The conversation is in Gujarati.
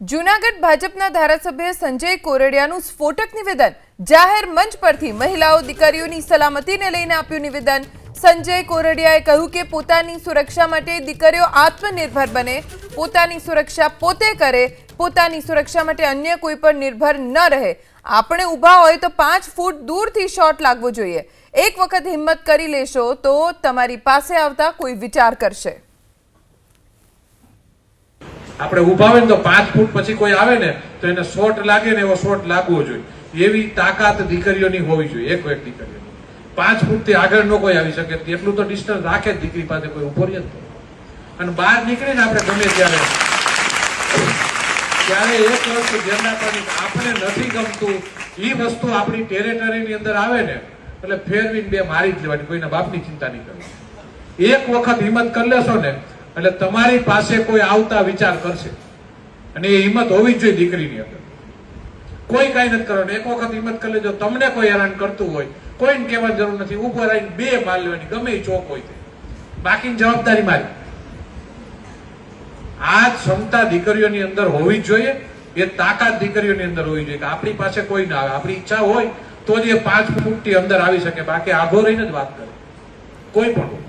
જૂનાગઢ ભાજપના ધારાસભ્ય સંજય કોરડિયાનું સ્ફોટક નિવેદન જાહેર મંચ પરથી મહિલાઓ દીકરીઓની સલામતીને લઈને આપ્યું નિવેદન। સંજય કોરડિયાએ કહ્યું કે પોતાની સુરક્ષા માટે દીકરીઓ આત્મનિર્ભર બને, પોતાની સુરક્ષા પોતે કરે, પોતાની સુરક્ષા માટે અન્ય કોઈ પર નિર્ભર ન રહે। આપણે ઊભા હોય તો 5 ફૂટ દૂરથી શોટ લાગવો જોઈએ। એક વખત હિંમત કરી લેશો તો તમારી પાસે આવતા કોઈ વિચાર કરશે। આપણે ઊભા હોય તો 5 ફૂટ પછી કોઈ આવે ને તો એને શોટ લાગે ને એવો શોટ લાગવો જોઈએ। એવી તાકાત દીકરીઓની હોવી જોઈએ। એક દીકરીઓની 5 ફૂટથી આગળ ન કોઈ આવી શકે, એટલું તો ડિસ્ટન્સ રાખે જ દીકરી પાસે કોઈ ઉભો રહે તો। અને બહાર નીકળીને આપણે ગમે ત્યારે એક વસ્તુ ધ્યાન રાખવાની, આપણે નથી ગમતું એ વસ્તુ આપણી ટેરેટરીની અંદર આવે ને એટલે ફેરવીને બે મારી જ લેવાની, કોઈના બાપની ચિંતા નહીં કરવાની। એક વખત હિંમત કરી લેશો ને એટલે તમારી પાસે કોઈ આવતા વિચાર કરશે, અને એ હિંમત હોવી જ જોઈએ દીકરીની અંદર। કોઈ કઈ નથી કરવાનું, એક વખત હિંમત કરી લેજો। તમને કોઈ હેરાન કરતું હોય કોઈને કહેવાની જરૂર નથી, ઉપર આવીને બે માર લેવાની, ગમે એ ચોક હોય તે, બાકીની જવાબદારી મારી। આ ક્ષમતા દીકરીઓની અંદર હોવી જ જોઈએ, એ તાકાત દીકરીઓની અંદર હોવી જોઈએ કે આપણી પાસે કોઈ ના આવે, આપણી ઈચ્છા હોય તો જ એ 5 ફૂટથી અંદર આવી શકે, બાકી આઘો રહીને જ વાત કરે કોઈ પણ।